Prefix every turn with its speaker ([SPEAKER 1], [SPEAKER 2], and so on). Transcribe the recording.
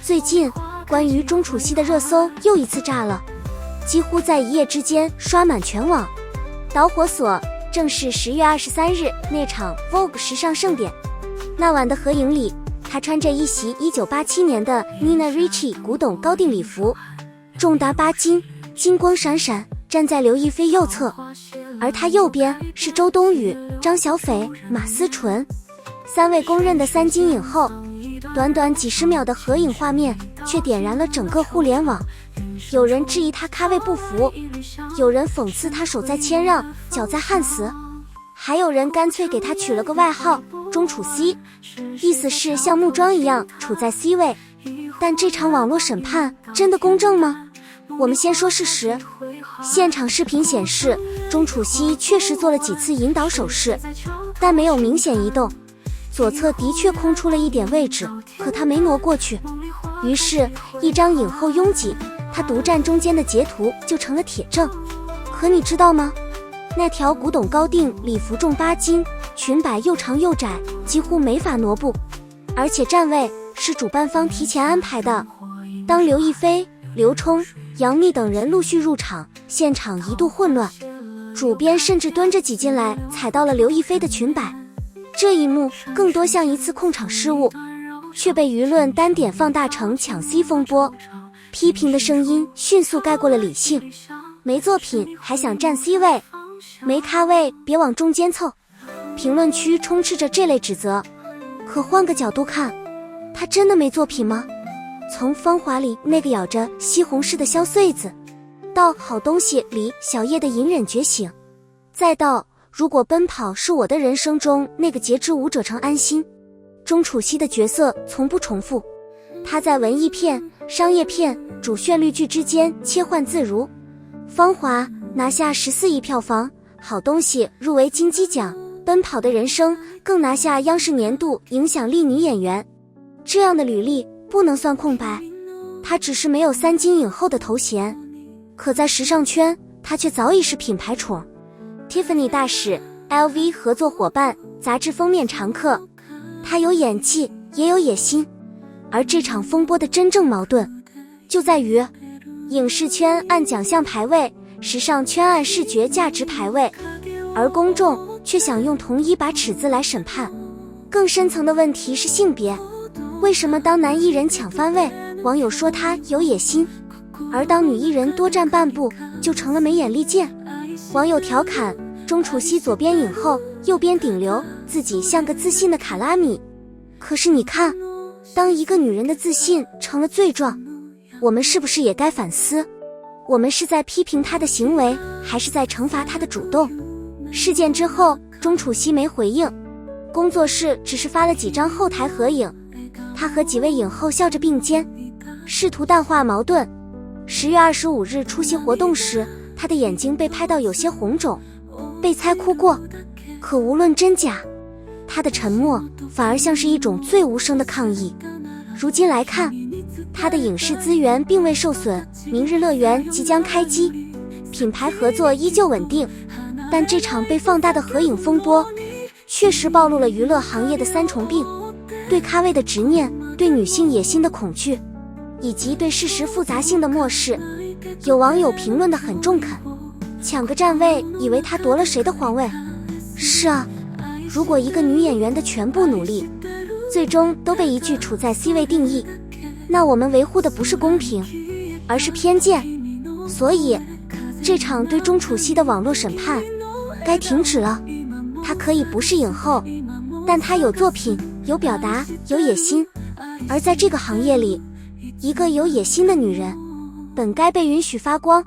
[SPEAKER 1] 最近关于钟楚曦的热搜又一次炸了，几乎在一夜之间刷满全网。导火索正是10月23日那场 Vogue 时尚盛典。那晚的合影里，她穿着一袭1987年的 Nina Ricci 古董高定礼服，重达8斤，金光闪闪，站在刘亦菲右侧，而她右边是周冬雨、张小斐、马思纯，3位公认的3金影后。短短几十秒的合影画面却点燃了整个互联网，有人质疑她咖位不符，有人讽刺她手在谦让，脚在焊死，还有人干脆给她取了个外号钟楚曦，意思是像木桩一样处在 C 位。但这场网络审判真的公正吗？我们先说事实，现场视频显示钟楚曦确实做了几次引导手势，但没有明显移动，左侧的确空出了一点位置，可他没挪过去，于是一张影后拥挤，他独占中间的截图就成了铁证。可你知道吗？那条古董高定礼服重8斤，裙摆又长又窄，几乎没法挪步，而且站位是主办方提前安排的。当刘亦菲、刘冲、杨幂等人陆续入场，现场一度混乱，主编甚至蹲着挤进来踩到了刘亦菲的裙摆。这一幕更多像一次控场失误，却被舆论单点放大成抢 C 风波，批评的声音迅速盖过了理性。没作品还想占 C 位，没咖位别往中间凑，评论区充斥着这类指责。可换个角度看，他真的没作品吗？从《芳华》里那个咬着西红柿的萧穗子，到《好东西》里小叶的隐忍觉醒，再到如果奔跑是我的人生中那个截肢舞者程安心，钟楚曦的角色从不重复，她在文艺片、商业片、主旋律剧之间切换自如。芳华拿下14亿票房，好东西入围金鸡奖，奔跑的人生更拿下央视年度影响力女演员。这样的履历不能算空白，她只是没有3金影后的头衔，可在时尚圈她却早已是品牌宠。Tiffany 大使， LV 合作伙伴，杂志封面常客，他有演技也有野心。而这场风波的真正矛盾就在于，影视圈按奖项排位，时尚圈按视觉价值排位，而公众却想用同一把尺子来审判。更深层的问题是性别，为什么当男艺人抢番位，网友说他有野心，而当女艺人多站半步就成了没眼力见？网友调侃钟楚曦左边影后，右边顶流，自己像个自信的卡拉米。可是你看，当一个女人的自信成了罪状，我们是不是也该反思？我们是在批评她的行为，还是在惩罚她的主动？事件之后，钟楚曦没回应，工作室只是发了几张后台合影，她和几位影后笑着并肩，试图淡化矛盾。10月25日出席活动时，她的眼睛被拍到有些红肿，被猜哭过。可无论真假，她的沉默反而像是一种最无声的抗议。如今来看，她的影视资源并未受损，明日乐园即将开机，品牌合作依旧稳定。但这场被放大的合影风波确实暴露了娱乐行业的3重病：对咖位的执念，对女性野心的恐惧，以及对事实复杂性的漠视。有网友评论得很中肯，抢个站位以为她夺了谁的皇位？是啊，如果一个女演员的全部努力最终都被一句处在 C 位定义，那我们维护的不是公平，而是偏见。所以这场对钟楚曦的网络审判该停止了。她可以不是影后，但她有作品，有表达，有野心。而在这个行业里，一个有野心的女人本该被允许发光，